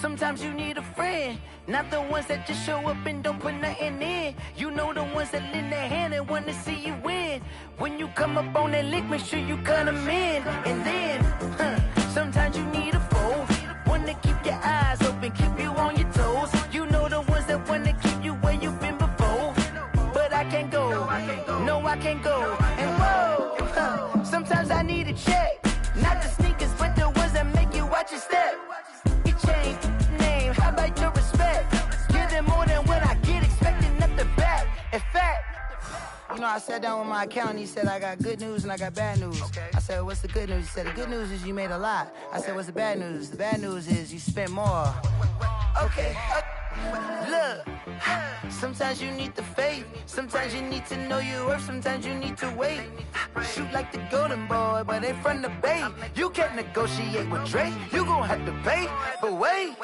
Sometimes you need a friend, not the ones that just show up and don't put nothing in. You know the ones that lend their hand and want to see you win. When you come up on that lick, make sure you cut them in. And then, sometimes you need a foe, one to keep your eyes open, keep you on your toes. You know the ones that want to keep you where you've been before. But I can't go, no I can't go. And whoa, sometimes I need a check, not the sneakers, but the ones that make you watch your step. You change name, how about your respect? Give them more than what I get, expecting nothing back. In fact, you know, I sat down with my accountant, he said I got good news and I got bad news. I said, what's the good news? He said, the good news is you made a lot. I said, what's the bad news? The bad news is you spent more. Okay, look, sometimes you need the faith, sometimes you need to know your worth, sometimes you need to wait. Shoot like the golden boy, but in front of the bay. You can't negotiate with Drake, you gon' have to pay. But wait,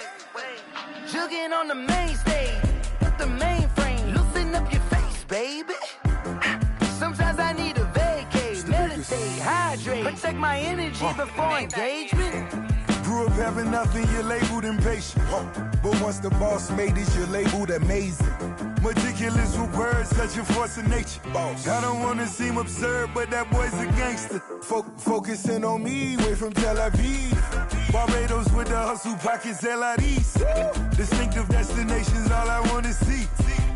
jugging on the main stage, with the mainframe, loosen up your face, baby. Sometimes I need a vacate, meditate, hydrate, protect my energy before engagement. Grew up having nothing, you're labeled impatient. But once the boss made it, you're labeled amazing. Meticulous with words, such a force of nature. I don't wanna seem absurd, but that boy's a gangster. Focusing on me, way from Tel Aviv. Barbados with the hustle pockets, LIDs. Distinctive destinations, all I wanna see.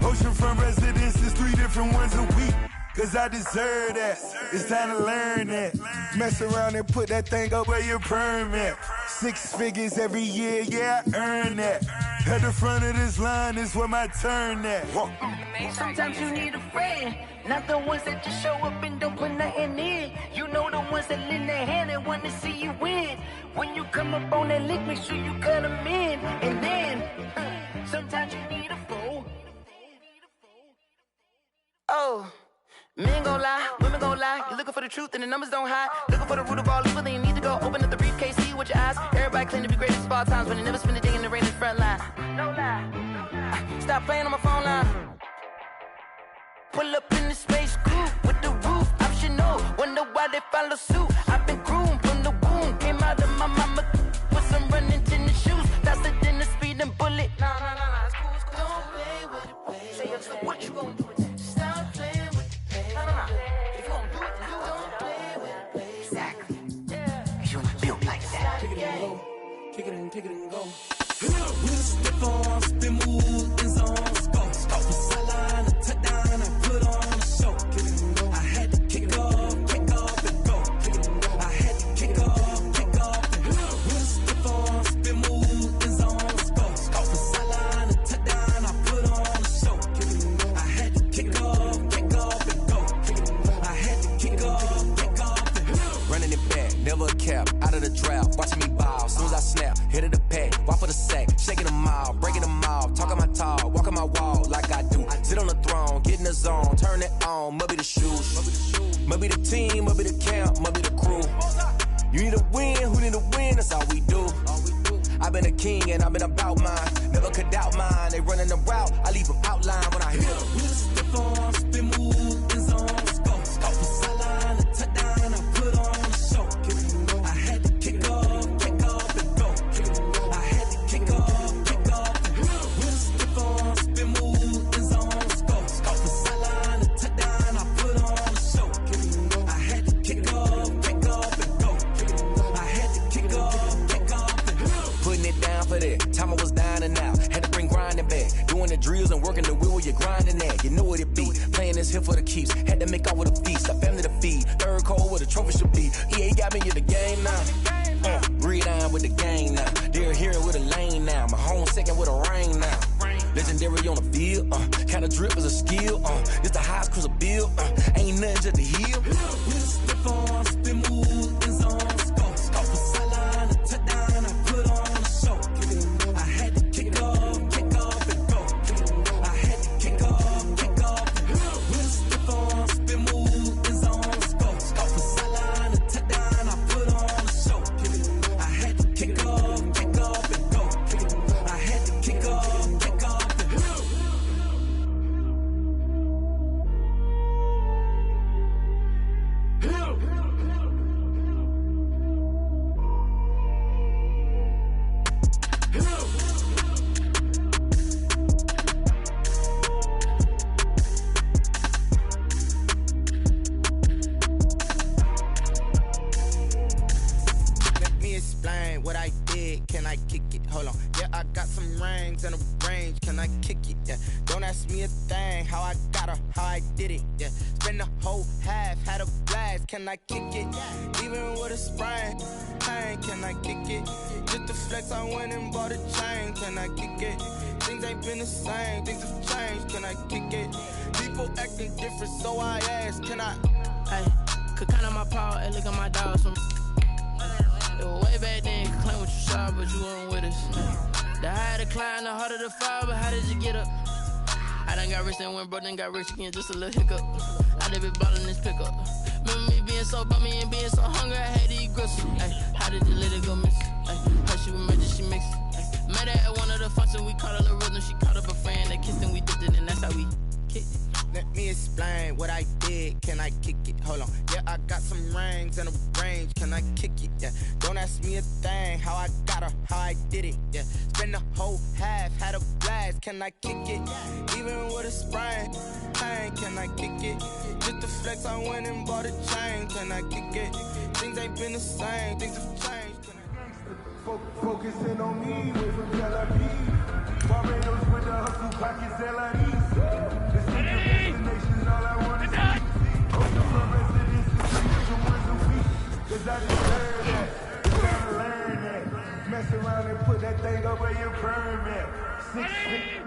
Oceanfront residences, 3 different ones a week. Cause I deserve that, it's time to learn that. Mess around and put that thing up where your permit. 6 figures every year, yeah, I earn that. At the front of this line is where my turn at. Sometimes you need a friend, not the ones that just show up and don't put nothing in. You know the ones that lend their hand and want to see you win. When you come up on that lick, make sure you cut them in. And then, sometimes you need a foe. Oh. Men gon' lie, women gon' lie. You're looking for the truth and the numbers don't hide. Looking for the root of all evil, then you need to go open up the briefcase, see with your eyes. Everybody claim to be greatest of all times, but they never spend a day in the rain in the front line. No lie. Stop playing on my phone line. Pull up in the space coupe with the roof optional. Wonder why they follow suit. I've been groomed from the womb. Came out of my mama with some running tennis shoes. Faster than the speeding bullet. Nah, it's cool, it's cool. Don't play with it, baby. Say what you gon' do? Kick it and go. With a stiff on, spin move, in zone, go. From sideline to touchdown, I put on a show. Kick it and go. I had to kick off and go. Kick it and go. I had to kick off and go. With a stiff on, spin move, in zone, go. From sideline to touchdown, I put on a show. Kick it and go. I had to kick off and go. Kick it and go. I had to kick off and go. Running it back, never a cap, out of the drought, watching me ball. Soon as I snap, hit of the pack, walk for the sack, shaking them all, breaking them off, talking my talk, walking my wall like I do. Sit on the throne, get in the zone, turn it on, must be the shoes, must be the team, must be the camp, must be the crew. You need a win, who need a win, that's all we do. I've been a king and I've been about mine, never could doubt mine. They running the route, I leave them outline when I hit them. With a stiff on, spin move, in zone, go. From sideline to touchdown, I put on a show. I had to kick off and go. I had to kick off and go. With a stiff on, spin move, in zone, go. From sideline to touchdown, I put on a show. I had to kick off and go. I had to kick off and go. Putting it down for that, time I was down and out, had to bring grinding back, doing the drills and working the wheel where you're grinding at, you know what it be, playing this here for the keeps, had to make out with a feast, a family to feed, third cold where the trophy should be, EA got me in the game now, breathe on with the game now, they're hearing with a lane now, my home second with a rain now, legendary on the field, kind of drip is a skill, it's the highest cruiser bill, ain't nothing just to heal. With a stiff on, spin move, in zone, go. From sideline to touchdown, I put on a show. I had to kick off and go. I had to kick off and go. With a stiff on, spin move, in zone, go. From sideline to touchdown, I put on a show. I had to kick off and go. I had to kick off and go. Hold on, yeah, I got some rings and a range. Can I kick it? Yeah, don't ask me a thing. How I got her, how I did it. Yeah, spend the whole half, had a blast. Can I kick it? Even with a sprain, pain. Can I kick it? Just to flex, I went and bought a chain. Can I kick it? Things ain't been the same, things have changed. Can I kick it? People acting different, so I ask, can I? Hey, could count on my power and look at my dogs from. It was way back then, could claim what you saw, but you weren't with us. The higher the climb, the harder the fall, but how did you get up? I done got rich and went broke, then got rich again, just a little hiccup. I done been ballin' this pickup. Remember me being so bummy and being so hungry, I had to eat gristle. Ay, how did you let it go miss? Ay, how she was murdered, she mixed. Met her at one of the functions, we caught her the rhythm. She caught up a friend, they kissed and we dipped it, and that's how we kicked it. Let me explain what I did. Can I kick it? Hold on. Yeah, I got some rings and a range. Can I kick it? Yeah. Don't ask me a thing. How I got her, how I did it. Yeah. Spend the whole half, had a blast. Can I kick it? Even with a sprain, pain. Can I kick it? Just to flex, I went and bought a chain. Can I kick it? Things ain't been the same. Things have changed. Focusing on me, way from Tel Aviv. Barbados with the hustle pockets, LIDs. The secret destination, all I want is peace. Open for residents, the streets, the ones who feet. Cause I deserve that, it's time to learn that. Mess around and put that thing over your permit. 6 feet.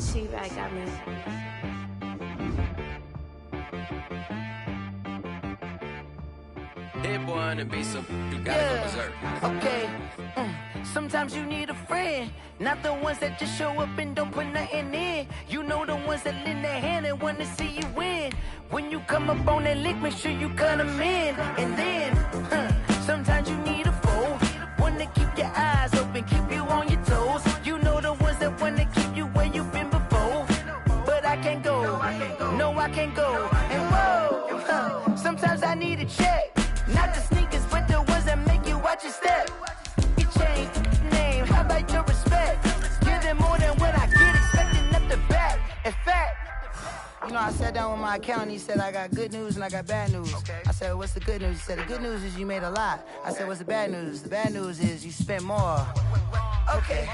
UCHIHA got me. Hit one and be some, you gotta go berserk. Okay. Sometimes you need a friend, not the ones that just show up and don't put nothing in. You know the ones that lend their hand and want to see you win. When you come up on that lick, make sure you cut them in. And then, sometimes you need a foe, one to keep your eyes open, keep you on your toes. You know the ones that want to keep you where you've been before. But I can't go, no I can't go. And whoa, sometimes I need a check. Not the sneakers, but the ones that make you watch your step. You change name, how about your respect? Give them more than what I get, expecting up the back. In fact, you know, I sat down with my accountant, he said, I got good news and I got bad news. I said, what's the good news? He said, the good news is you made a lot. I said, what's the bad news? The bad news is you spent more. Okay.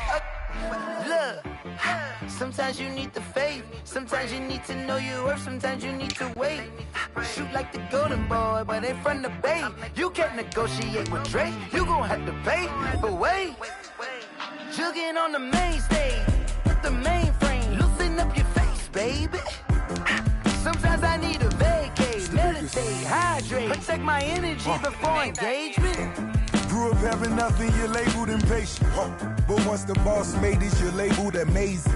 Look, sometimes you need the faith, sometimes you need to know your worth, sometimes you need to wait. Shoot like the golden boy, but ain't from the bay. You can't negotiate with Drake, you gon' have to pay. But wait, jugging on the main stage, with the mainframe, loosen up your face, baby. Sometimes I need a vacate, meditate, hydrate, protect my energy before engagement. Grew up having nothing, you're labeled impatient. But once the boss made it, you're labeled amazing.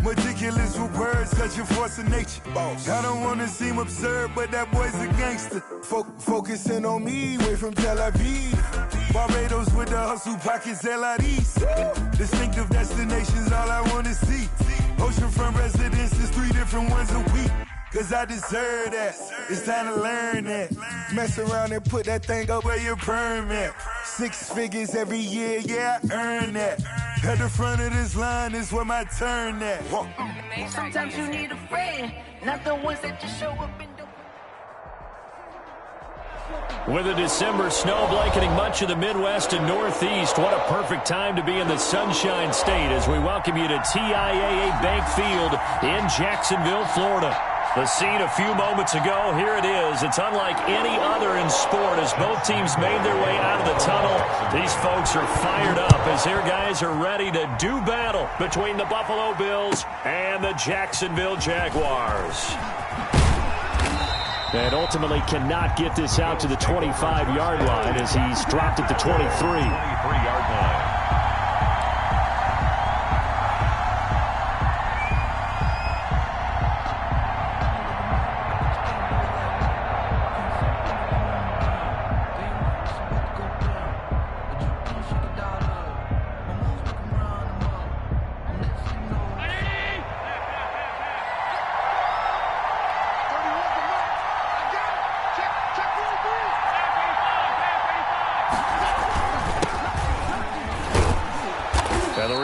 Meticulous with words, such a force of nature. Boss. I don't wanna seem absurd, but that boy's a gangster. Focusing on me, way from Tel Aviv. Barbados with the hustle pockets, LIDs. Distinctive destinations, all I wanna see. Oceanfront residences, 3 different ones a week. Cause I deserve that, it's time to learn that. Mess around and put that thing over your permit. 6 figures every year, yeah, I earn that. At the front of this line is where my turn at. Sometimes you need a friend, not the ones that just show up and don't. With a December snow blanketing much of the Midwest and Northeast, what a perfect time to be in the Sunshine State as we welcome you to TIAA Bank Field in Jacksonville, Florida. The scene a few moments ago, here it is. It's unlike any other in sport as both teams made their way out of the tunnel. These folks are fired up as their guys are ready to do battle between the Buffalo Bills and the Jacksonville Jaguars. And ultimately cannot get this out to the 25-yard line as he's dropped at the 23-yard line.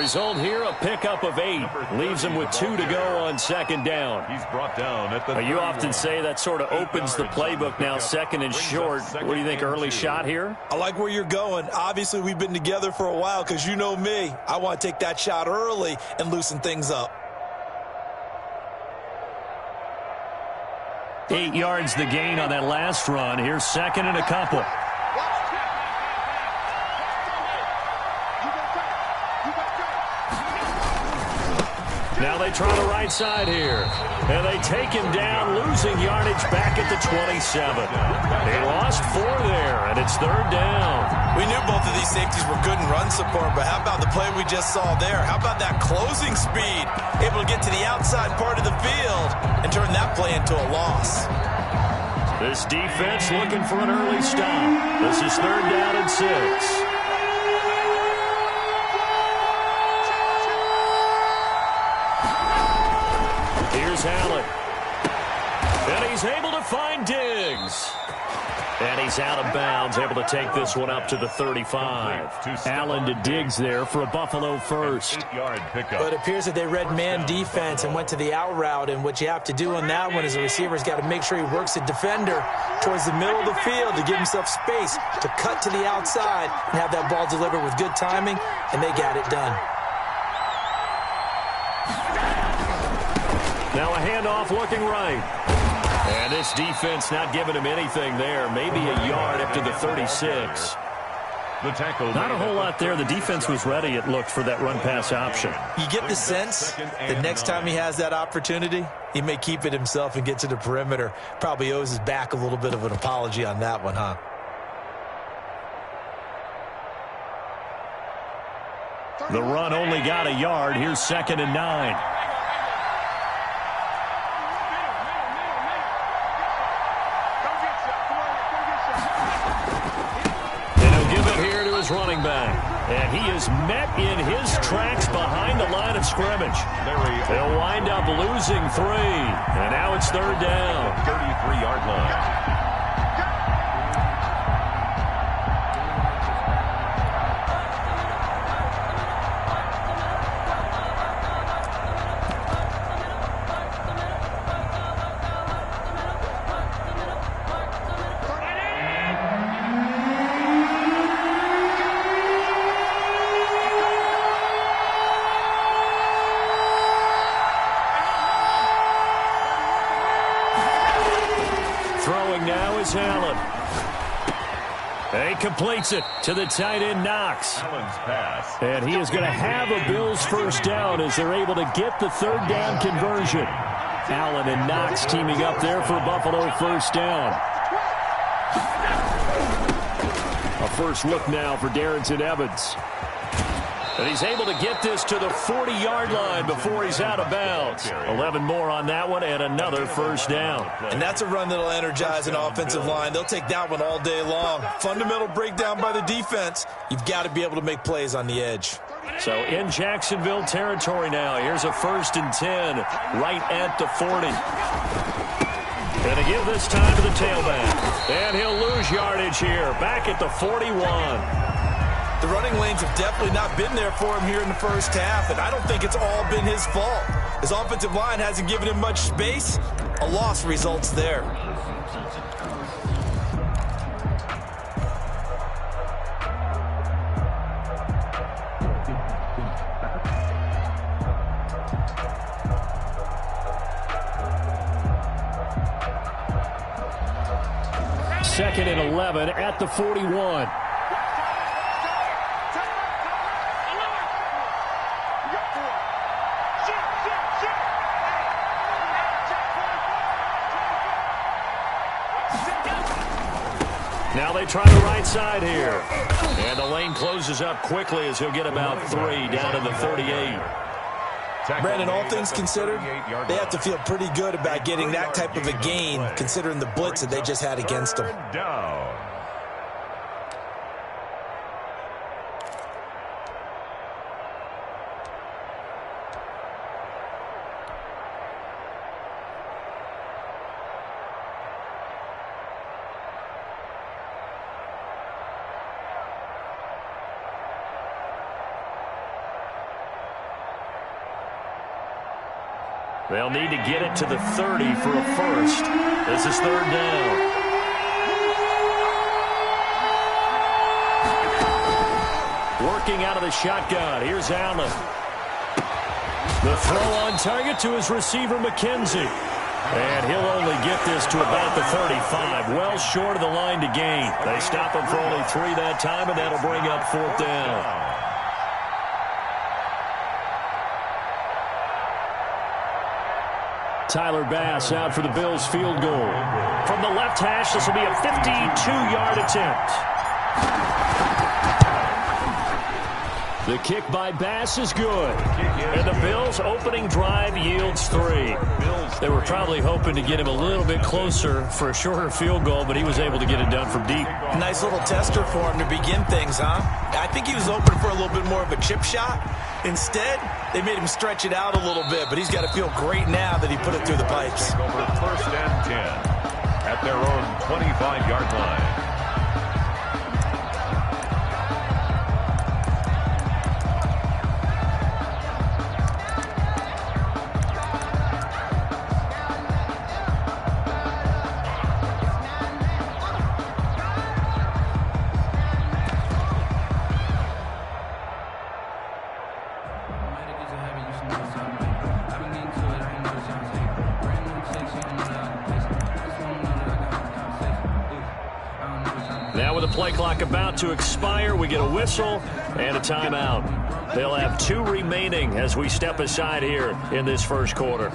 result here, a pickup of 8. Leaves him with 2 to go on second down. He's brought down at the You often say that sort of opens the playbook now, second and short. What do you think, early shot here? I like where you're going. Obviously, we've been together for a while because you know me. I want to take that shot early and loosen things up. 8 yards the gain on that last run. Here's second and a couple. Now they try the right side here. And they take him down, losing yardage back at the 27. They lost 4 there, and it's third down. We knew both of these safeties were good in run support, but how about the play we just saw there? How about that closing speed? Able to get to the outside part of the field and turn that play into a loss. This defense looking for an early stop. This is third down and 6. Here's Allen. And he's able to find Diggs. And he's out of bounds, able to take this one up to the 35. Allen to Diggs there for a Buffalo first. 8-yard pickup. But it appears that they read man defense and went to the out route. And what you have to do on that one is the receiver's got to make sure he works the defender towards the middle of the field to give himself space to cut to the outside and have that ball delivered with good timing, and they got it done. Now a handoff looking right. And this defense not giving him anything there. Maybe a yard up to the 36. The tackle. Not a whole lot there. The defense was ready, it looked, for that run-pass option. You get the sense that next time he has that opportunity, he may keep it himself and get to the perimeter. Probably owes his back a little bit of an apology on that one, huh? The run only got a yard. Here's second and 9. Running back, and he is met in his tracks behind the line of scrimmage. They'll wind up losing 3, and now it's third down. 33-yard line. Allen. He completes it to the tight end, Knox. And he is going to have a Bills first down as they're able to get the third down conversion. Allen and Knox teaming up there for Buffalo first down. A first look now for Darrington Evans. And he's able to get this to the 40-yard line before he's out of bounds. 11 more on that one and another first down. And that's a run that'll energize an offensive line. They'll take that one all day long. Fundamental breakdown by the defense. You've got to be able to make plays on the edge. So in Jacksonville territory now. Here's a 1st and 10 right at the 40. Going to give this time to the tailback. And he'll lose yardage here. Back at the 41. The running lanes have definitely not been there for him here in the first half, and I don't think it's all been his fault. His offensive line hasn't given him much space. A loss results there. Second and 11 at the 41. Now they try the right side here. And the lane closes up quickly as he'll get about 3 down to the 38. Brandon, all things considered, they have to feel pretty good about getting that type of a gain considering the blitz that they just had against them. They'll need to get it to the 30 for a first. This is third down. Working out of the shotgun. Here's Allen. The throw on target to his receiver, McKenzie. And he'll only get this to about the 35, well short of the line to gain. They stop him for only 3 that time, and that'll bring up fourth down. Tyler Bass out for the Bills field goal. From the left hash, this will be a 52-yard attempt. The kick by Bass is good. And the Bills' opening drive yields 3. They were probably hoping to get him a little bit closer for a shorter field goal, but he was able to get it done from deep. Nice little tester for him to begin things, huh? I think he was open for a little bit more of a chip shot. Instead, they made him stretch it out a little bit, but he's got to feel great now that he put it through the pipes. Over first and 10 at their own 25-yard line. Now with the play clock about to expire, we get a whistle and a timeout. They'll have 2 remaining as we step aside here in this first quarter.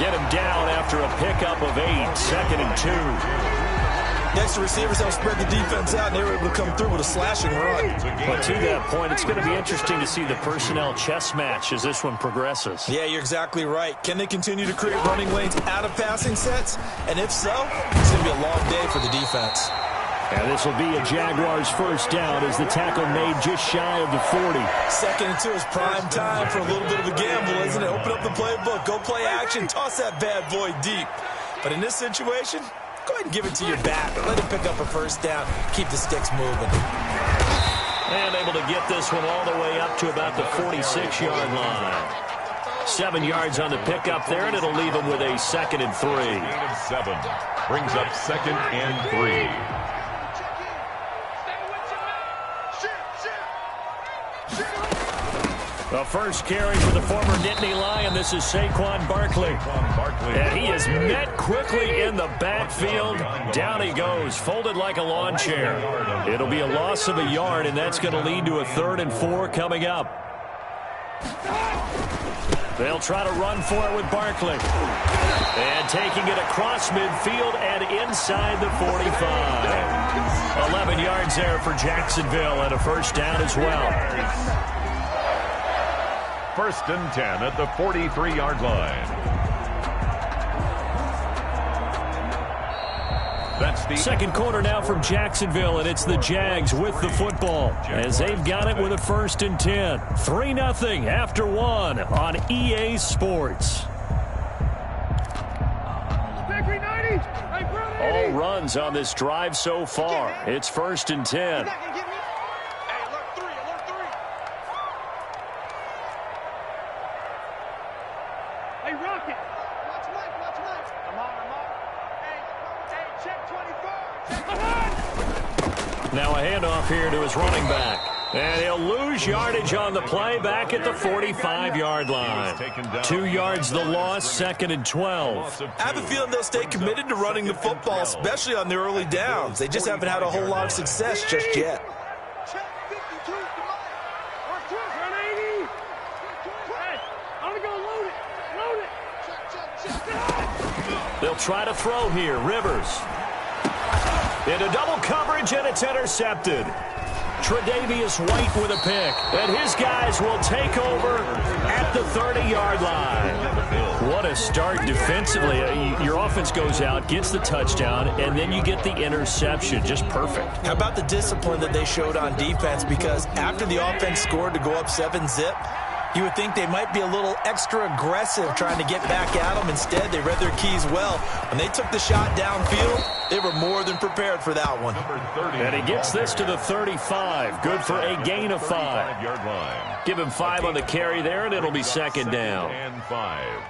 Get him down after a pickup of 8, 2nd and 2. Next, the receivers help spread the defense out, and they were able to come through with a slashing run. But to that point, it's going to be interesting to see the personnel chess match as this one progresses. Yeah, you're exactly right. Can they continue to create running lanes out of passing sets? And if so, it's going to be a long day for the defense. And this will be a Jaguars first down as the tackle made just shy of the 40. 2nd and 2 is prime time for a little bit of a gamble, isn't it? Open up the playbook, go play action, toss that bad boy deep. But in this situation, go ahead and give it to your back. Let him pick up a first down, keep the sticks moving. And able to get this one all the way up to about the 46-yard line. 7 yards on the pickup there, and it'll leave him with a 2nd and 3. 7 brings up 2nd and 3. The first carry for the former Nittany Lion. This is Saquon Barkley. And he is met quickly in the backfield. Down he goes, folded like a lawn chair. It'll be a loss of a yard, and that's going to lead to a 3rd and 4 coming up. They'll try to run for it with Barkley. And taking it across midfield and inside the 45. 11 yards there for Jacksonville and a first down as well. 1st and 10 at the 43-yard line. That's the second quarter now from Jacksonville, and it's the Jags with the football as they've got it with a 1st and 10. 3-0 after 1 on EA Sports. All runs on this drive so far. It's 1st and 10. Now a handoff here to his running back. And he'll lose yardage on the play back at the 45-yard line. 2 yards the loss, 2nd and 12. I have a feeling they'll stay committed to running the football, especially on the early downs. They just haven't had a whole lot of success just yet. They'll try to throw here. Rivers. Into double coverage, and it's intercepted. Tre'Davious White with a pick. And his guys will take over at the 30-yard line. What a start defensively. Your offense goes out, gets the touchdown, and then you get the interception. Just perfect. How about the discipline that they showed on defense? Because after the offense scored to go up 7-zip, you would think they might be a little extra aggressive trying to get back at them. Instead, they read their keys well. When they took the shot downfield, they were more than prepared for that one. And he gets this to the 35. Good for a gain of 5. Give him 5 on the carry there, and it'll be second down. And 5.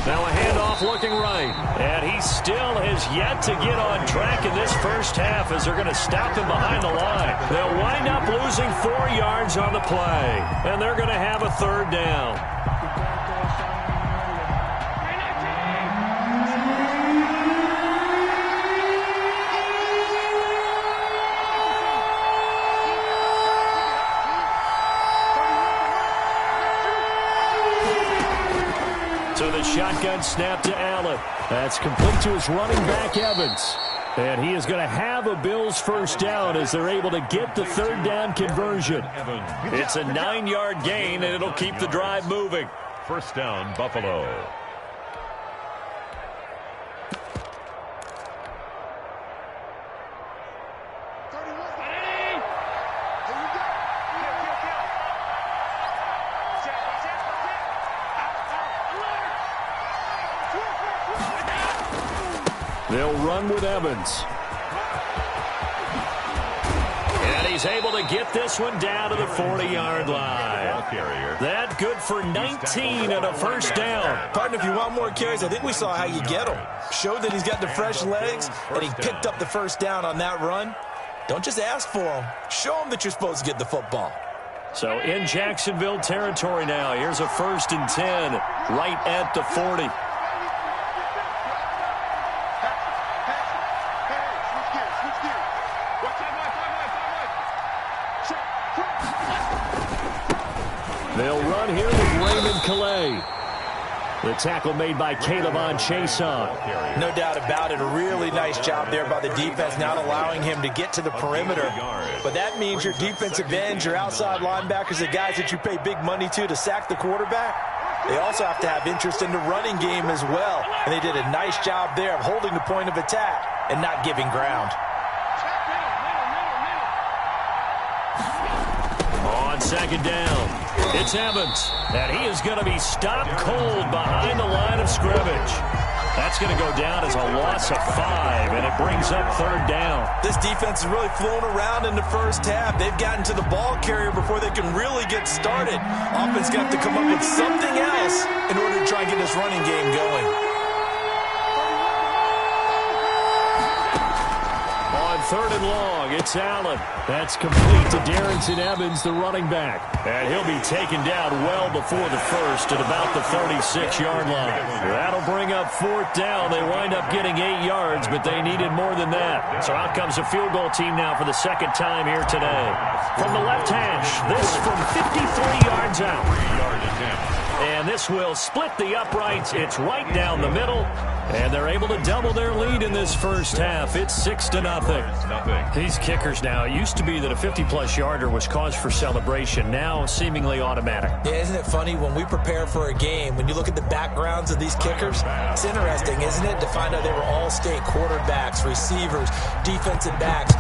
Now a handoff looking right. And he still has yet to get on track in this first half as they're going to stop him behind the line. They'll wind up losing 4 yards on the play. And they're going to have a third down. So the shotgun snap to Allen. That's complete to his running back, Evans. And he is going to have a Bills first down as they're able to get the third down conversion. It's a 9-yard gain, and it'll keep the drive moving. First down, Buffalo. They'll run with Evans. And he's able to get this one down to the 40-yard line. That good for 19 and a first down. Partner, if you want more carries, I think we saw how you get them. Showed that he's got the fresh legs, and he picked up the first down on that run. Don't just ask for them. Show them that you're supposed to get the football. So in Jacksonville territory now. Here's a 1st and 10 right at the 40. They'll run here with Raymond Calais. The tackle made by Caleb Chason. No doubt about it. A really nice job there by the defense, not allowing him to get to the perimeter. But that means your defensive ends, your outside linebackers, the guys that you pay big money to sack the quarterback, they also have to have interest in the running game as well. And they did a nice job there of holding the point of attack and not giving ground. On second down, it's Evans, and he is going to be stopped cold behind the line of scrimmage. That's going to go down as a loss of 5, and it brings up third down. This defense is really flown around in the first half. They've gotten to the ball carrier before they can really get started. Offense got to come up with something else in order to try and get this running game going. Third and long, it's Allen. That's complete to Darrington Evans, the running back. And he'll be taken down well before the first at about the 36-yard line. That'll bring up fourth down. They wind up getting 8 yards, but they needed more than that. So out comes a field goal team now for the second time here today. From the left hash, this from 53 yards out. 3-yard attempt. And this will split the uprights. It's right down the middle. And they're able to double their lead in this first half. It's 6-0. These kickers now, it used to be that a 50-plus yarder was cause for celebration. Now seemingly automatic. Yeah, isn't it funny when we prepare for a game, when you look at the backgrounds of these kickers, it's interesting, isn't it, to find out they were all-state quarterbacks, receivers, defensive backs,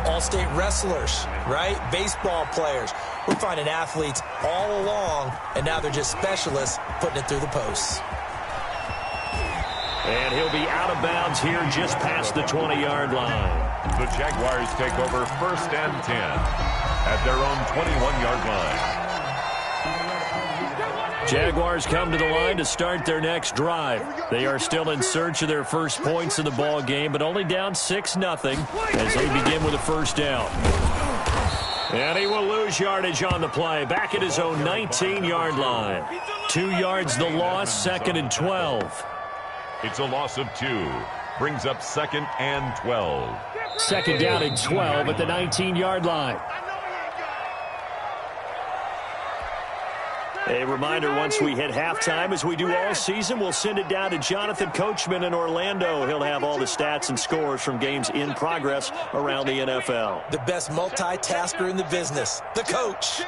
all-state wrestlers, right? Baseball players. We're finding athletes all along, and now they're just specialists putting it through the posts. And he'll be out of bounds here just past the 20-yard line. The Jaguars take over 1st and 10 at their own 21-yard line. Jaguars come to the line to start their next drive. They are still in search of their first points in the ball game, but only down 6-0 as they begin with a first down. And he will lose yardage on the play, back at his own 19-yard line. 2 yards the loss, 2nd and 12. It's a loss of 2. Brings up 2nd and 12. 2nd down and 12 at the 19-yard line. A reminder, once we hit halftime, as we do all season, we'll send it down to Jonathan Coachman in Orlando. He'll have all the stats and scores from games in progress around the NFL. The best multitasker in the business, the coach.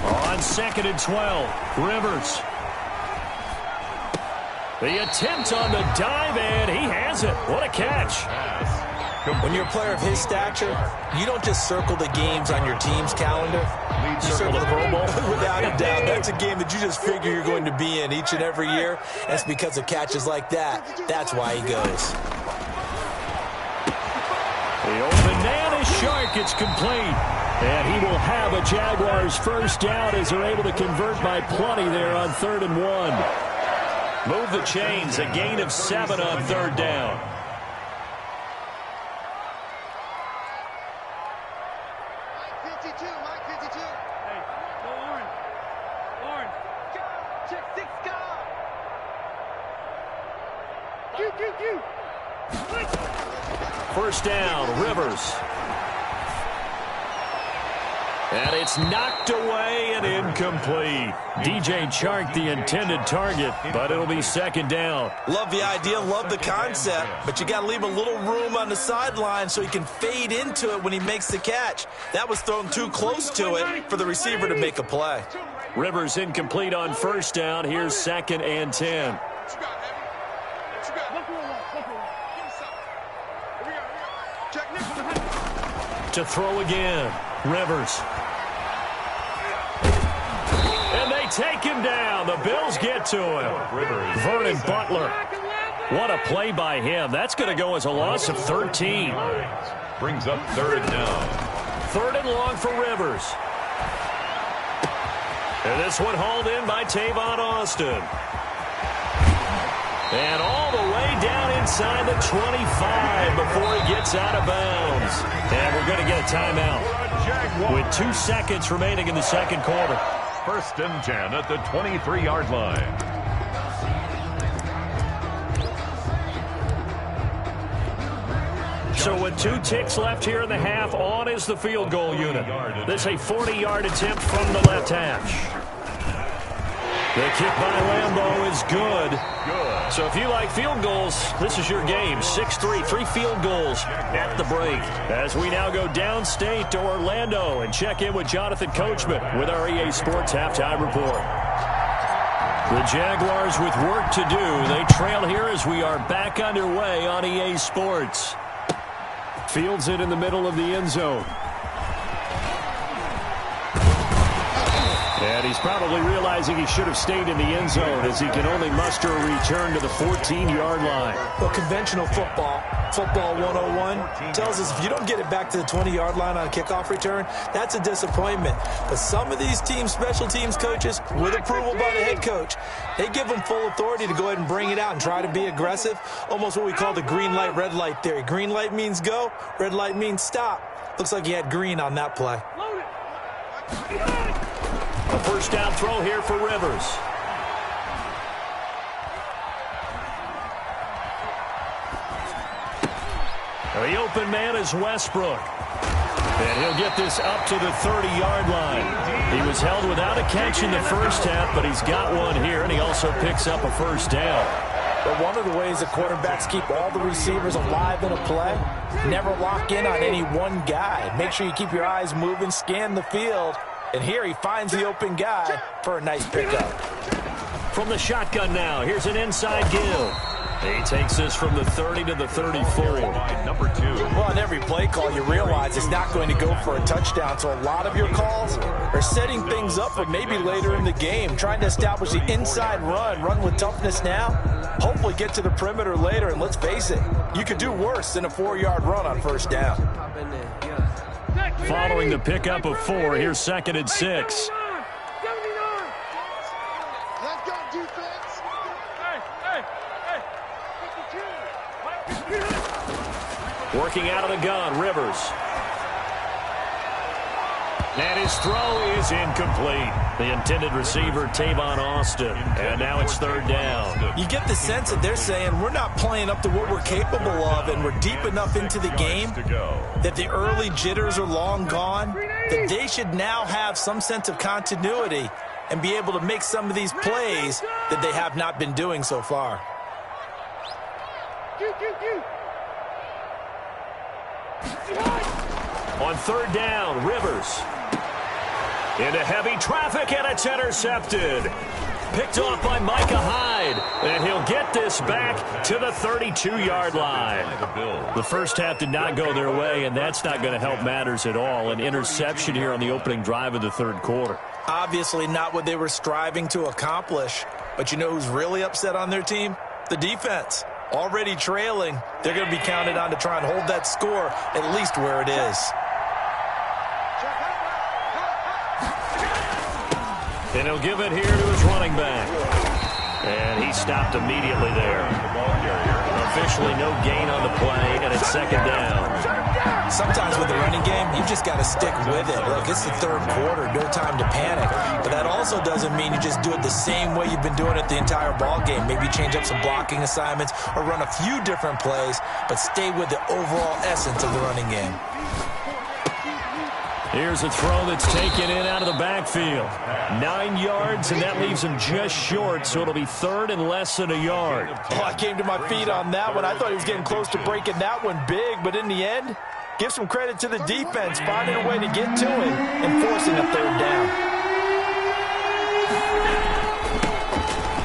On 2nd and 12, Rivers. The attempt on the dive, and he has it. What a catch. When you're a player of his stature, you don't just circle the games on your team's calendar. You circle the Pro Bowl. Without a doubt. That's a game that you just figure you're going to be in each and every year. And it's because of catches like that. That's why he goes. The open man is Shark. It's complete. And he will have a Jaguars first down as they're able to convert by plenty there on 3rd and 1. Move the chains. A gain of 7 on 3rd down. First down, Rivers. And it's knocked away and incomplete. DJ Chark, the intended target, but it'll be 2nd down. Love the idea, love the concept, but you got to leave a little room on the sideline so he can fade into it when he makes the catch. That was thrown too close to it for the receiver to make a play. Rivers incomplete on first down. Here's 2nd and 10. To throw again, Rivers. And they take him down. The Bills get to him. Vernon Butler. What a play by him. That's going to go as a loss of 13. Brings up 3rd down. 3rd and long for Rivers. And this one hauled in by Tavon Austin. And all the way down inside the 25 before he gets out of bounds. And we're going to get a timeout with 2 seconds remaining in the 2nd quarter. 1st and 10 at the 23-yard line. So with 2 ticks left here in the half, on is the field goal unit. This is a 40-yard attempt from the left hash. The kick by Lambeau is good. So if you like field goals, this is your game. 6-3, 3 field goals at the break. As we now go downstate to Orlando and check in with Jonathan Coachman with our EA Sports Halftime Report. The Jaguars with work to do. They trail here as we are back underway on EA Sports. Fields it in the middle of the end zone. And he's probably realizing he should have stayed in the end zone as he can only muster a return to the 14-yard line. Well, conventional football 101, tells us if you don't get it back to the 20-yard line on a kickoff return, that's a disappointment. But some of these teams, special teams coaches, with approval by the head coach, they give them full authority to go ahead and bring it out and try to be aggressive. Almost what we call the green light, red light theory. Green light means go, red light means stop. Looks like he had green on that play. A first down throw here for Rivers. The open man is Westbrook. And he'll get this up to the 30-yard line. He was held without a catch in the first half, but he's got one here, and he also picks up a first down. But one of the ways the quarterbacks keep all the receivers alive in a play, never lock in on any one guy. Make sure you keep your eyes moving, scan the field. And here he finds the open guy for a nice pickup. From the shotgun now, here's an inside give. He takes this from the 30 to the 34. Number 2. Well, on every play call, you realize it's not going to go for a touchdown. So a lot of your calls are setting things up for maybe later in the game, trying to establish the inside run with toughness now, hopefully get to the perimeter later. And let's face it, you could do worse than a 4-yard run on first down. Following the pickup of 4, here's 2nd and 6. Working out of the gun, Rivers. And his throw is incomplete. The intended receiver, Tavon Austin. And now it's third down. You get the sense that they're saying we're not playing up to what we're capable of, and we're deep enough into the game that the early jitters are long gone, that they should now have some sense of continuity and be able to make some of these plays that they have not been doing so far. On third down, Rivers. Into heavy traffic, and it's intercepted. Picked off by Micah Hyde, and he'll get this back to the 32-yard line. The first half did not go their way, and that's not going to help matters at all. An interception here on the opening drive of the third quarter. Obviously not what they were striving to accomplish, but you know who's really upset on their team? The defense. Already trailing, they're going to be counted on to try and hold that score at least where it is. And he'll give it here to his running back. And he stopped immediately there. Officially no gain on the play, and it's second down. Sometimes with the running game, you just got to stick with it. Look, it's the third quarter, no time to panic. But that also doesn't mean you just do it the same way you've been doing it the entire ball game. Maybe change up some blocking assignments or run a few different plays, but stay with the overall essence of the running game. Here's a throw that's taken in out of the backfield. 9 yards, and that leaves him just short, so it'll be third and less than a yard. Oh, I came to my feet on that one. I thought he was getting close to breaking that one big, but in the end, give some credit to the defense, finding a way to get to him and forcing a third down.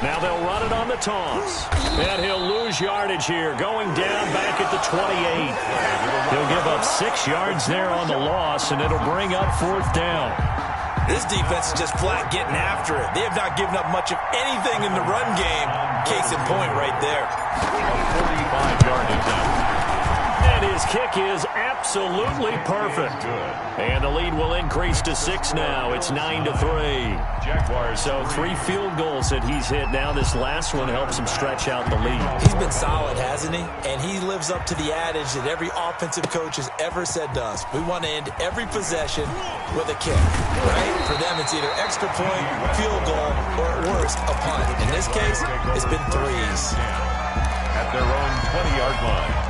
Now they'll run it on the toss. And he'll lose yardage here, going down back at the 28. He'll give up 6 yards there on the loss, and it'll bring up fourth down. This defense is just flat getting after it. They have not given up much of anything in the run game. Case in point right there. 45-yard attempt. And his kick is absolutely perfect. And the lead will increase to 6 now. It's 9-3. So 3 field goals that he's hit now. This last one helps him stretch out the lead. He's been solid, hasn't he? And he lives up to the adage that every offensive coach has ever said to us. We want to end every possession with a kick, right? For them, it's either extra point, field goal, or at worst, a punt. In this case, it's been 3s. At their own 20-yard line.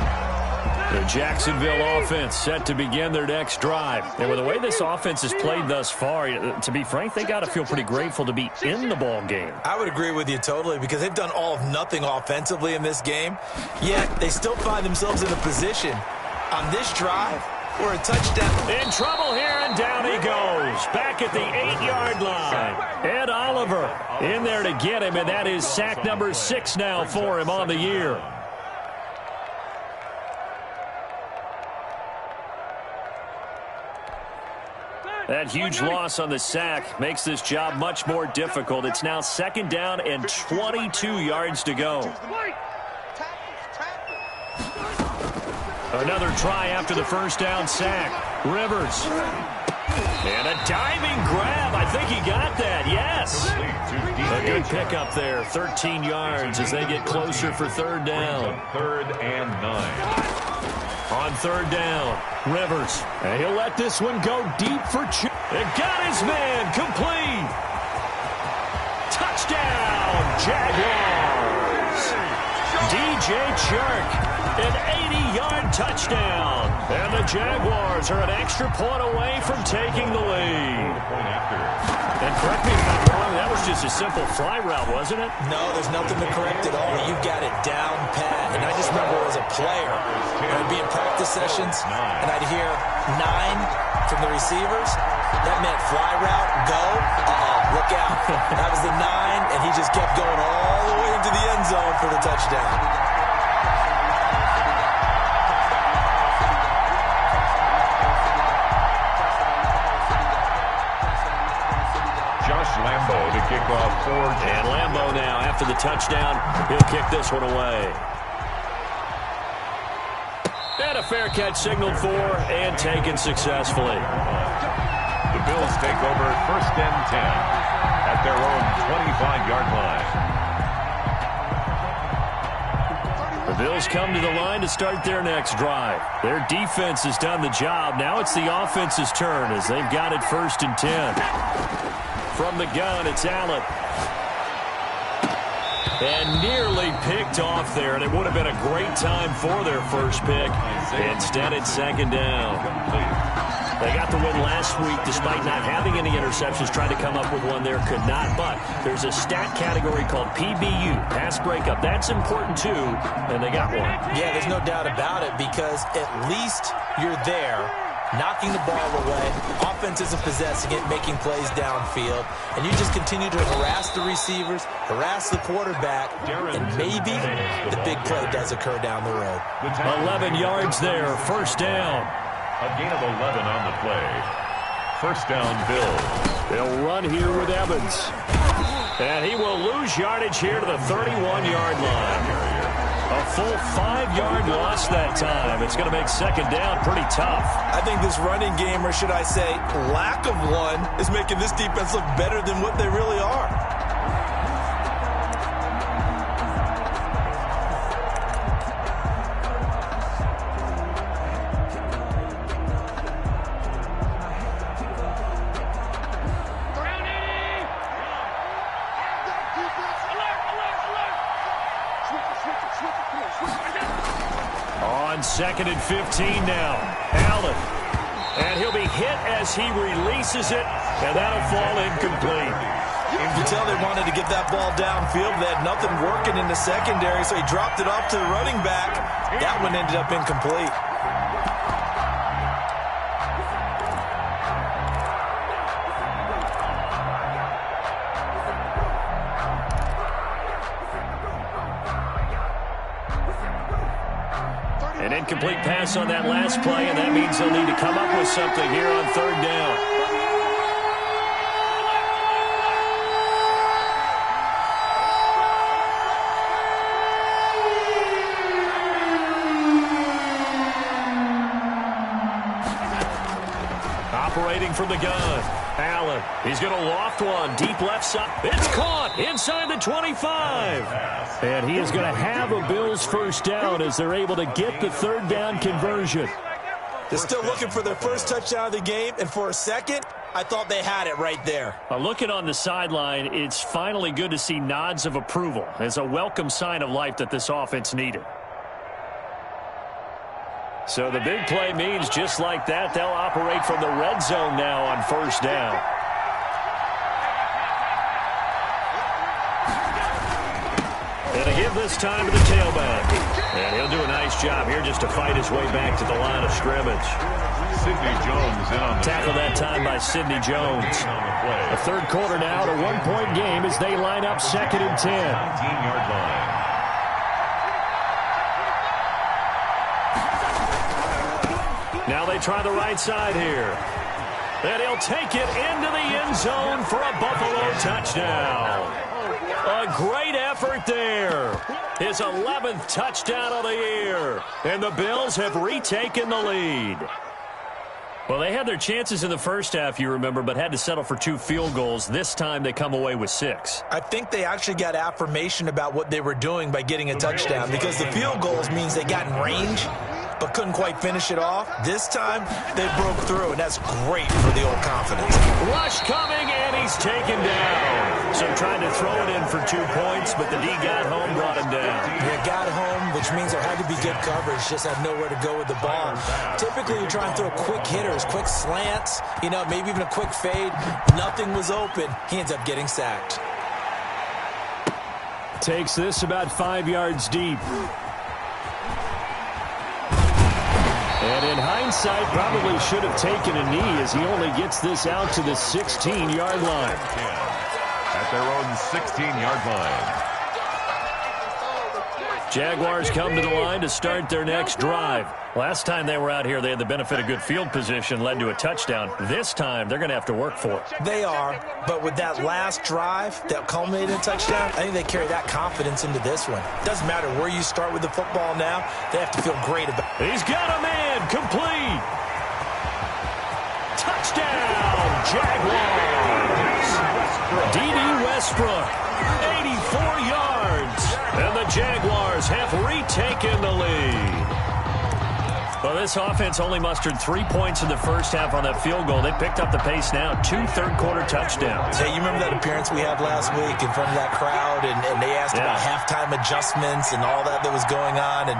The Jacksonville offense set to begin their next drive. And with the way this offense has played thus far, to be frank, they got to feel pretty grateful to be in the ball game. I would agree with you totally because they've done all of nothing offensively in this game, yet they still find themselves in a position on this drive where a touchdown. In trouble here, and down he goes. Back at the 8-yard line. Ed Oliver in there to get him, and that is sack number 6 now for him on the year. That huge loss on the sack makes this job much more difficult. It's now second down and 22 yards to go. Another try after the first down sack. Rivers. And a diving grab. I think he got that. Yes. A good pickup there. 13 yards as they get closer for third down. Third and 9. On third down, Rivers. And he'll let this one go deep for Chubb. And got his man complete. Touchdown, Jaguars. DJ Chark, an 80-yard touchdown. And the Jaguars are an extra point away from taking the lead. And correct me if I'm wrong, that was just a simple fly route, wasn't it? No, there's nothing to correct at all. You've got it down pat. And I just remember as a player, I'd be in practice sessions, and I'd hear 9 from the receivers. That meant fly route, go, look out. That was the 9, and he just kept going all the way into the end zone for the touchdown. Lambo to kick off for And Lambo now, after the touchdown, he'll kick this one away. And a fair catch signaled for and taken successfully. The Bills take over first and 10 at their own 25-yard line. The Bills Jaguars come to the line to start their next drive. Their defense has done the job. Now it's the offense's turn as they've got it 1st and 10. From the gun, it's Allen. And nearly picked off there, and it would have been a great time for their first pick. Instead, it's 2nd down. They got the win last week despite not having any interceptions. Tried to come up with one there, could not. But there's a stat category called PBU, pass breakup. That's important too, and they got one. Yeah, there's no doubt about it because at least you're there, knocking the ball away. Offense isn't possessing it, making plays downfield. And you just continue to harass the receivers, harass the quarterback, and maybe the big play does occur down the road. 11 yards there, 1st down. A gain of 11 on the play. 1st down, Bills. They'll run here with Evans. And he will lose yardage here to the 31-yard line. A full 5-yard loss that time. It's going to make 2nd down pretty tough. I think this running game, or should I say lack of one, is making this defense look better than what they really are. On 2nd and 15 now. Allen. And he'll be hit as he releases it, and that'll fall incomplete. You can tell they wanted to get that ball downfield. They had nothing working in the secondary, so he dropped it off to the running back. That one ended up incomplete. An incomplete pass on that last play, and that means they'll need to come up with something here on 3rd down. Operating from the gun, Allen. He's going to loft one deep left side. It's caught inside the 25. And he is going to have a Bills 1st down as they're able to get the 3rd down conversion. They're still looking for their first touchdown of the game, and for a second, I thought they had it right there. Looking on the sideline, it's finally good to see nods of approval. It's a welcome sign of life that this offense needed. So the big play means just like that, they'll operate from the red zone now on 1st down. And to give this time to the tailback. And he'll do a nice job here just to fight his way back to the line of scrimmage. Sidney Jones in on the tackle that time by Sidney Jones. The 3rd quarter now, a 1-point game as they line up 2nd and 10. 19-yard line. Now they try the right side here. And he'll take it into the end zone for a Buffalo touchdown. A great effort there. His 11th touchdown of the year. And the Bills have retaken the lead. Well, they had their chances in the first half, you remember, but had to settle for 2 field goals. This time they come away with 6. I think they actually got affirmation about what they were doing by getting a touchdown because the field goals means they got in range but couldn't quite finish it off. This time, they broke through, and that's great for the old confidence. Rush coming, and he's taken down. So trying to throw it in for 2 points, but the D got home, brought him down. Yeah, got home, which means there had to be good coverage, just had nowhere to go with the ball. Typically, you try and throw quick hitters, quick slants, maybe even a quick fade. Nothing was open. He ends up getting sacked. Takes this about 5 yards deep. And in hindsight, probably should have taken a knee as he only gets this out to the 16-yard line. At their own 16-yard line. Jaguars come to the line to start their next drive. Last time they were out here, they had the benefit of good field position, led to a touchdown. This time, they're going to have to work for it. They are, but with that last drive that culminated in a touchdown, I think they carry that confidence into this one. Doesn't matter where you start with the football now, they have to feel great about it. He's got a man, complete. Touchdown, Jaguars. D.D. Westbrook, 84 yards. And the Jaguars Bills have retaken the lead. Well, this offense only mustered 3 points in the first half on that field goal. They picked up the pace now. 2 third-quarter touchdowns. Hey, you remember that appearance we had last week in front of that crowd, and they asked about halftime adjustments and all that was going on. And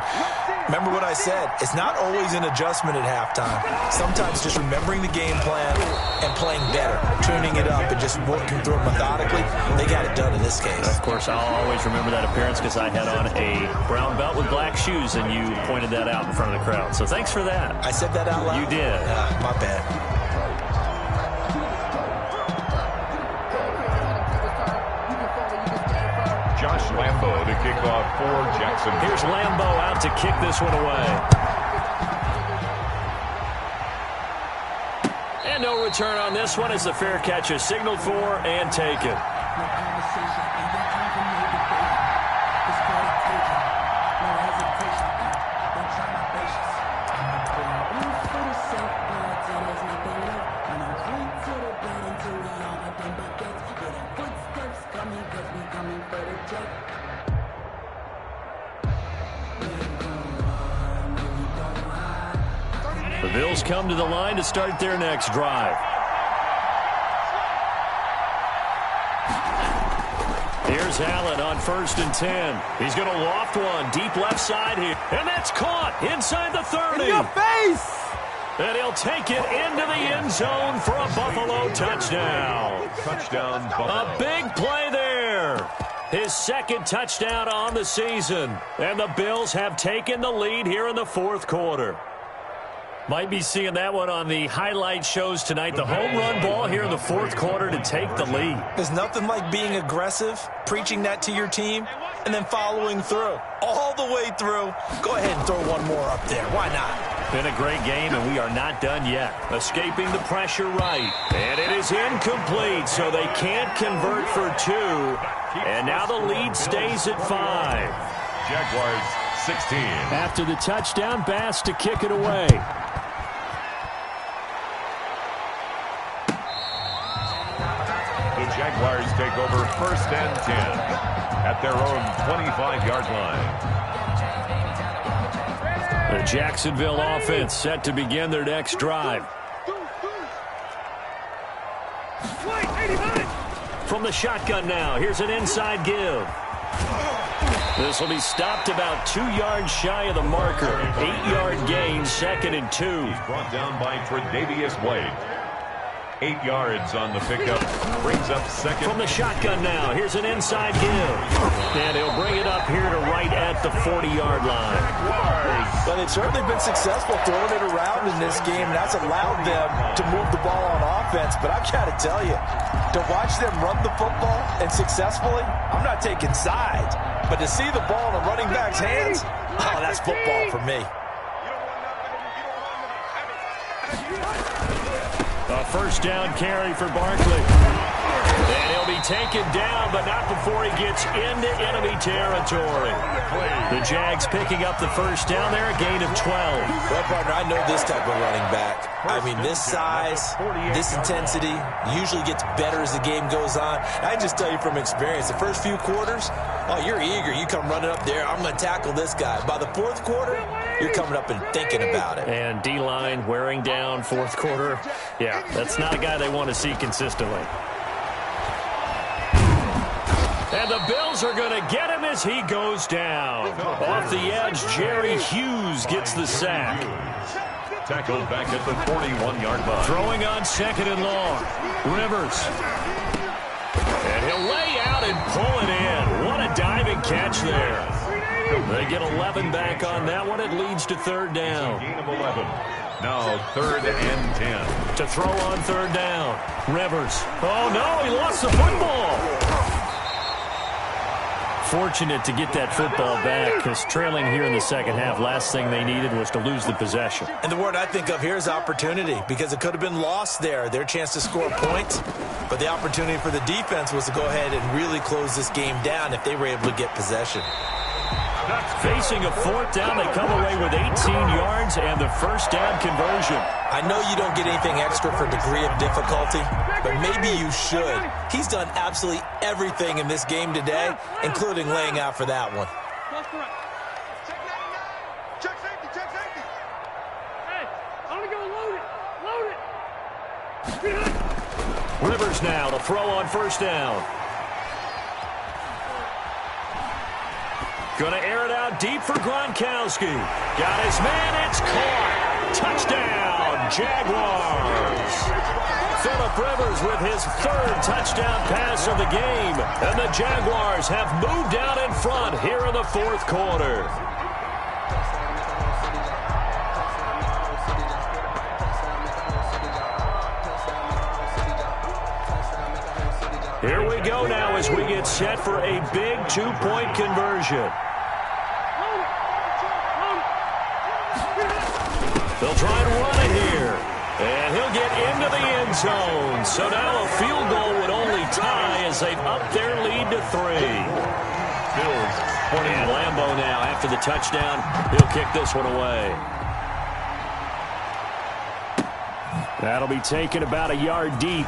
remember what I said. It's not always an adjustment at halftime. Sometimes just remembering the game plan and playing better, tuning it up and just working through it methodically. They got it done in this case. Of course, I'll always remember that appearance because I had on a brown belt with black shoes, and you pointed that out in front of the crowd. So thanks for that. I said that out loud? You did. My bad. Josh Lambo to kick off for Jacksonville. Here's Lambo out to kick this one away. And no return on this one as the fair catch is signaled for and taken. The Bills come to the line to start their next drive. Here's Allen on 1st and 10. He's going to loft one deep left side here. And that's caught inside the 30. In your face! And he'll take it into the end zone for a Buffalo touchdown. Touchdown, Buffalo. A big play there. His second touchdown on the season. And the Bills have taken the lead here in the fourth quarter. Might be seeing that one on the highlight shows tonight. The home run ball here in the fourth quarter to take the lead. There's nothing like being aggressive, preaching that to your team, and then following through. All the way through. Go ahead and throw one more up there. Why not? Been a great game, and we are not done yet. Escaping the pressure right. And it is incomplete, so they can't convert for 2. And now the lead stays at 5. Jaguars 16. After the touchdown, Bass to kick it away. The Jaguars take over 1st and 10 at their own 25-yard line. The Jacksonville offense set to begin their next drive. From the shotgun now, here's an inside give. This will be stopped about 2 yards shy of the marker. 8-yard gain, 2nd and 2. He's brought down by Tre'Davious White. 8 yards on the pickup. Brings up 2nd. From the shotgun now, here's an inside give. And he'll bring it up here to right at the 40-yard line. Well, they've certainly been successful throwing it around in this game, and that's allowed them to move the ball on offense. But I've got to tell you, to watch them run the football and successfully, I'm not taking sides. But to see the ball in a running back's hands, oh, that's football for me. A first down carry for Barkley. And he'll be taken down, but not before he gets into enemy territory. The Jags picking up the first down there, a gain of 12. Well, partner, I know this type of running back. I mean, this size, this intensity usually gets better as the game goes on. I can just tell you from experience, the first few quarters, oh, you're eager. You come running up there, I'm going to tackle this guy. By the fourth quarter, you're coming up and thinking about it. And D-line wearing down fourth quarter. Yeah, that's not a guy they want to see consistently. And the Bills are going to get him as he goes down. Off the edge, Jerry Hughes gets the sack. Tackled back at the 41-yard line. Throwing on 2nd and long. Rivers. And he'll lay out and pull it in. What a diving catch there. They get 11 back on that one. It leads to 3rd down. Gain of 11. Now 3rd and 10. To throw on 3rd down. Rivers. Oh, no, he lost the football. Fortunate to get that football back because trailing here in the second half, last thing they needed was to lose the possession. And the word I think of here is opportunity because it could have been lost there, their chance to score points. But the opportunity for the defense was to go ahead and really close this game down if they were able to get possession. Facing a 4th down, they come away with 18 yards and the first down conversion. I know you don't get anything extra for degree of difficulty, but maybe you should. He's done absolutely everything in this game today, including laying out for that one. Rivers now to throw on first down. Going to air it out deep for Gronkowski. Got his man. It's caught. Touchdown, Jaguars. Phillip Rivers with his third touchdown pass of the game. And the Jaguars have moved out in front here in the fourth quarter. Here we go now as we get set for a big two-point conversion. They'll try and run it here. And he'll get into the end zone. So now a field goal would only tie as they've upped their lead to 3. Bills 20. And Lambeau now, after the touchdown, he'll kick this one away. That'll be taken about a yard deep.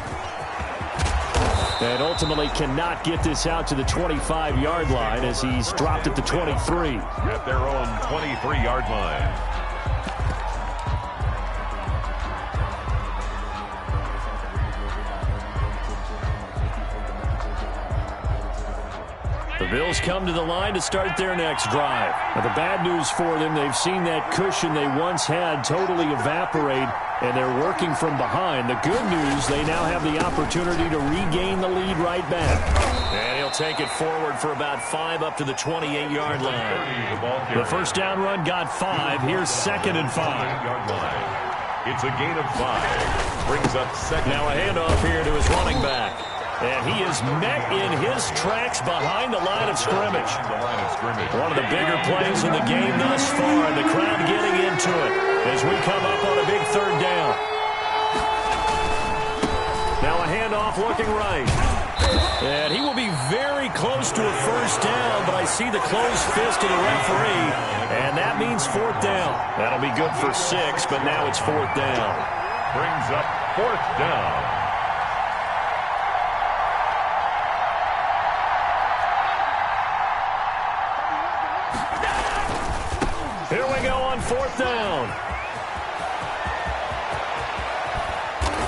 And ultimately cannot get this out to the 25-yard line as he's dropped at the 23. At their own 23-yard line. The Bills come to the line to start their next drive. Now, the bad news for them, they've seen that cushion they once had totally evaporate, and they're working from behind. The good news, they now have the opportunity to regain the lead right back. And he'll take it forward for about 5 up to the 28-yard line. The first down run got 5. Here's 2nd and 5. It's a gain of 5. Brings up second. Now a handoff here to his running back. And he is met in his tracks behind the line of scrimmage. One of the bigger plays in the game thus far, and the crowd getting into it as we come up on a big 3rd down. Now a handoff looking right. And he will be very close to a first down, but I see the closed fist of the referee, and that means 4th down. That'll be good for 6, but now it's 4th down. Brings up 4th down. Here we go on 4th down.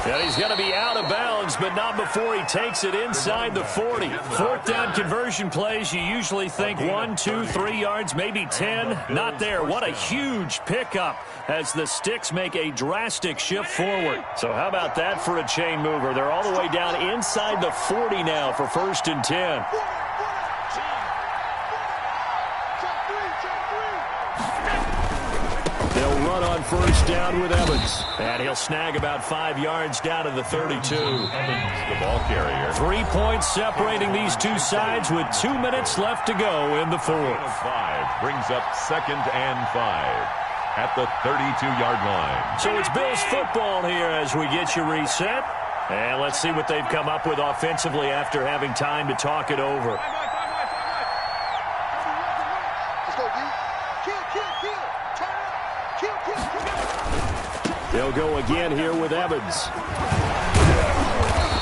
And he's going to be out of bounds, but not before he takes it inside the 40. 4th down conversion plays, you usually think 1, 2, 3 yards, maybe 10. Not there. What a huge pickup as the Sticks make a drastic shift forward. So how about that for a chain mover? They're all the way down inside the 40 now for 1st and 10. On first down with Evans. And he'll snag about 5 yards down to the 32. Evans, the ball carrier. 3 points separating these two sides with 2 minutes left to go in the 4th. 5 brings up 2nd and 5 at the 32-yard line. So it's Bills football here as we get you reset. And let's see what they've come up with offensively after having time to talk it over. They'll go again here with Evans.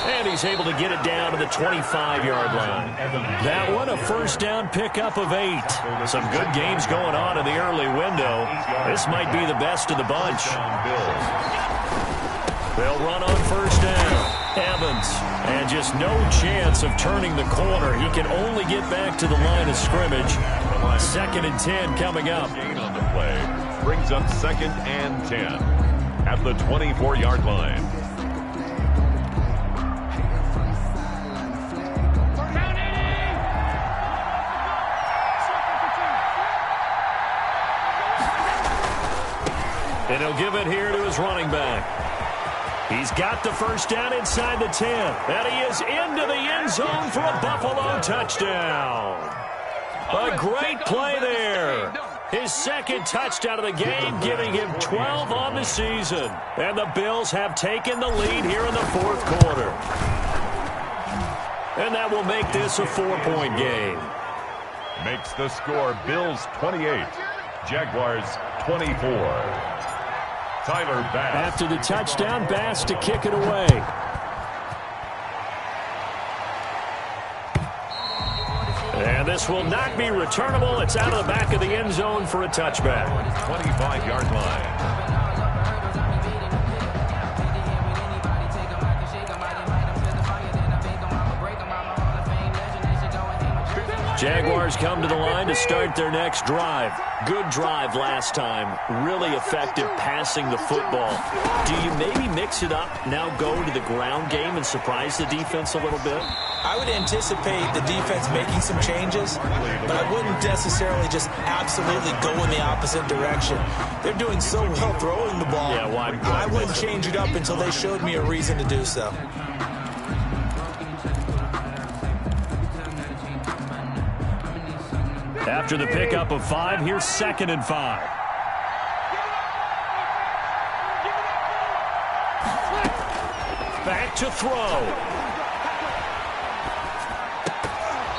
And he's able to get it down to the 25-yard line. That one, a first down pickup of 8. Some good games going on in the early window. This might be the best of the bunch. They'll run on first down. Evans, and just no chance of turning the corner. He can only get back to the line of scrimmage. 2nd and 10 coming up. Gain on the play brings up 2nd and 10. At the 24-yard line. And he'll give it here to his running back. He's got the first down inside the 10. And he is into the end zone for a Buffalo touchdown. A great play there. His 2nd touchdown of the game, giving him 12 on the season. And the Bills have taken the lead here in the 4th quarter. And that will make this a 4-point game. Makes the score Bills 28, Jaguars 24. Tyler Bass. After the touchdown, Bass to kick it away. And this will not be returnable. It's out of the back of the end zone for a touchback. 25-yard line. Jaguars come to the line to start their next drive. Good drive last time. Really effective passing the football. Do you maybe mix it up, now go to the ground game and surprise the defense a little bit? I would anticipate the defense making some changes, but I wouldn't necessarily just absolutely go in the opposite direction. They're doing so well throwing the ball. Yeah, why I wouldn't change it up until they showed me a reason to do so. After the pickup of 5, here's 2nd and 5. Back to throw.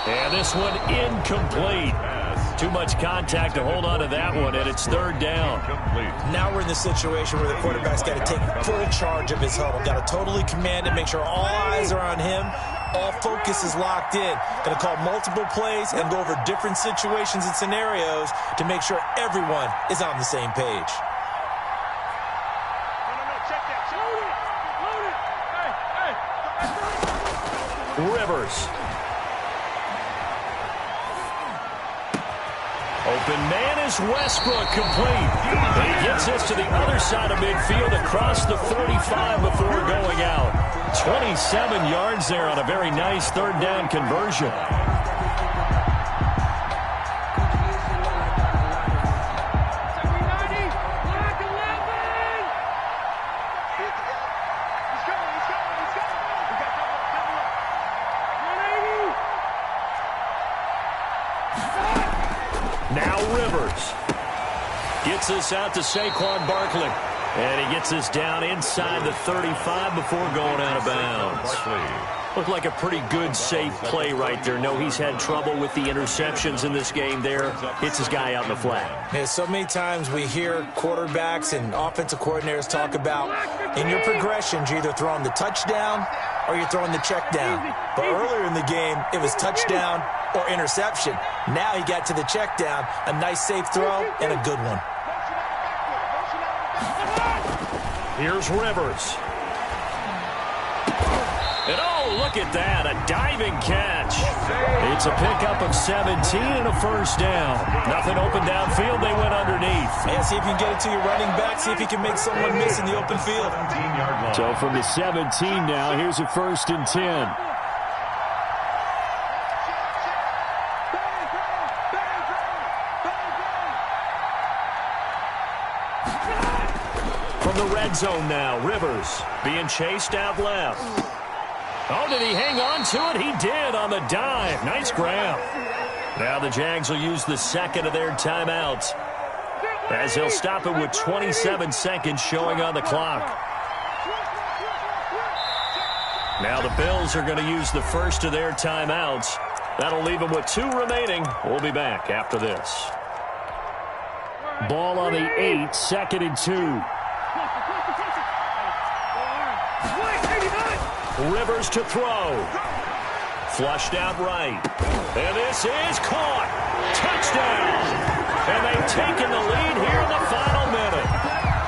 And this one incomplete. Too much contact to hold on to that one, and it's 3rd down. Now we're in the situation where the quarterback's got to take full charge of his huddle. Got to totally command it, make sure all eyes are on him. All focus is locked in. Going to call multiple plays and go over different situations and scenarios to make sure everyone is on the same page. Rivers. Open man is Westbrook, complete. And he gets this to the other side of midfield across the 45 before going out. 27 yards there on a very nice 3rd down conversion. Now Rivers gets this out to Saquon Barkley. And he gets this down inside the 35 before going out of bounds. Looked like a pretty good, safe play right there. No, he's had trouble with the interceptions in this game there. Hits his guy out in the flat. Yeah, so many times we hear quarterbacks and offensive coordinators talk about in your progressions, you're either throwing the touchdown or you're throwing the check down. But earlier in the game, it was touchdown or interception. Now he got to the check down, a nice safe throw, and a good one. Here's Rivers. And oh, look at that, a diving catch. It's a pickup of 17 and a 1st down. Nothing open downfield, they went underneath. And see if you can get it to your running back, see if you can make someone miss in the open field. So from the 17 now, here's a 1st and 10. From the red zone now, Rivers being chased out left. Oh, did he hang on to it? He did on the dive. Nice grab. Now the Jags will use the 2nd of their timeouts as he'll stop it with 27 seconds showing on the clock. Now the Bills are going to use the 1st of their timeouts. That'll leave them with 2 remaining. We'll be back after this. Ball on the 8, 2nd and 2. Rivers to throw. Flushed out right. And this is caught. Touchdown. And they've taken the lead here in the final minute.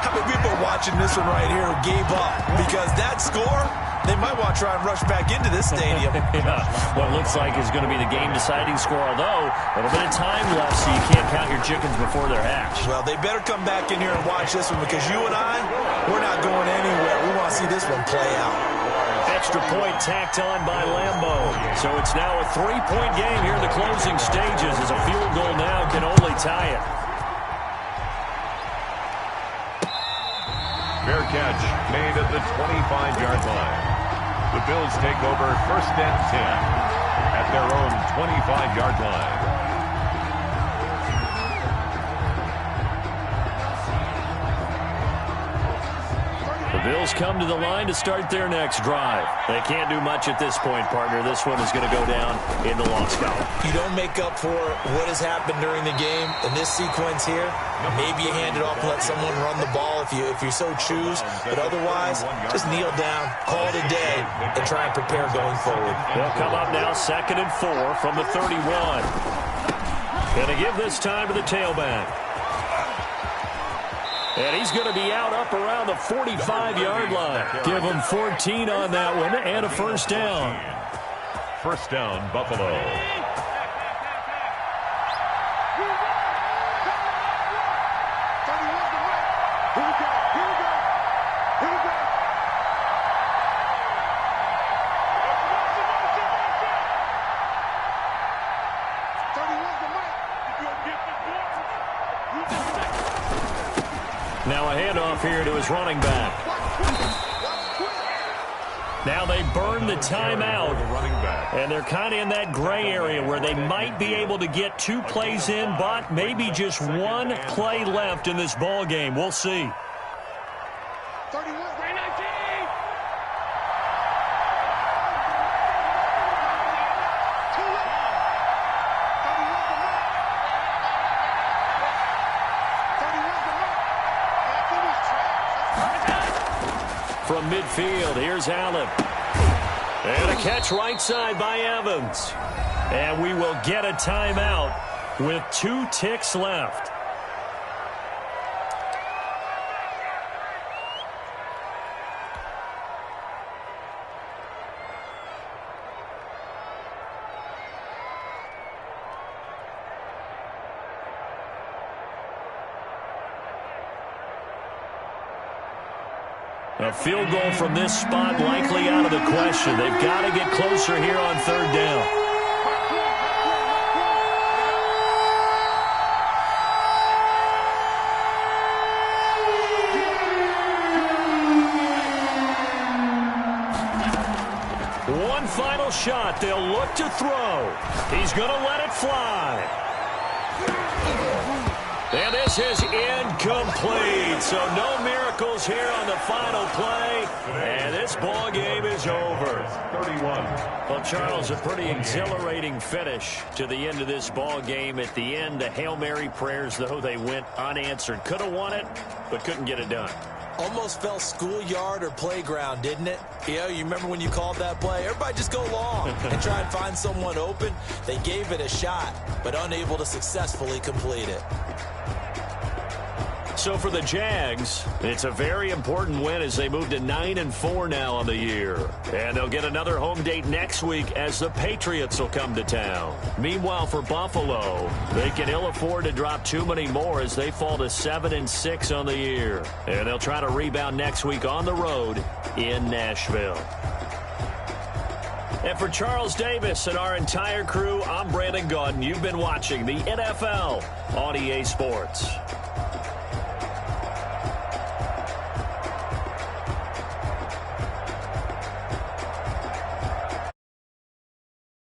How many people watching this one right here who gave up? Because that score, they might want to try and rush back into this stadium. Yeah, what looks like is going to be the game-deciding score, although a little bit of time left, so you can't count your chickens before they're hatched. Well, they better come back in here and watch this one because you and I, we're not going anywhere. We want to see this one play out. Extra point tacked on by Lambeau. So it's now a 3-point game here in the closing stages as a field goal now can only tie it. Fair catch made at the 25-yard line. The Bills take over 1st and 10 at their own 25-yard line. The Bills come to the line to start their next drive. They can't do much at this point, partner. This one is going to go down in the loss column. You don't make up for what has happened during the game. In this sequence here, maybe you hand it off and let someone run the ball if you so choose. But otherwise, just kneel down, call it a day, and try and prepare going forward. They'll come up now 2nd and 4 from the 31. Going to give this time to the tailback. And he's going to be out up around the 45-yard line. Give him 14 on that one and a 1st down. 1st down, Buffalo. Now a handoff here to his running back. Now they burn the timeout, and they're kind of in that gray area where they might be able to get 2 plays in, but maybe just 1 play left in this ball game. We'll see. From midfield, here's Allen. And a catch right side by Evans. And we will get a timeout with 2 ticks left. A field goal from this spot likely out of the question. They've got to get closer here on 3rd down. One final shot. They'll look to throw. He's going to let it fly. And this is incomplete, so no miracles here on the final play, and this ball game is over. 31. Well, Charles, a pretty exhilarating finish to the end of this ball game. At the end, the Hail Mary prayers, though, they went unanswered. Could have won it, but couldn't get it done. Almost felt schoolyard or playground, didn't it? You remember when you called that play? Everybody just go long and try and find someone open. They gave it a shot, but unable to successfully complete it. So for the Jags, it's a very important win as they move to 9-4 now on the year. And they'll get another home date next week as the Patriots will come to town. Meanwhile, for Buffalo, they can ill afford to drop too many more as they fall to 7-6 on the year. And they'll try to rebound next week on the road in Nashville. And for Charles Davis and our entire crew, I'm Brandon Gaudin. You've been watching the NFL on EA Sports.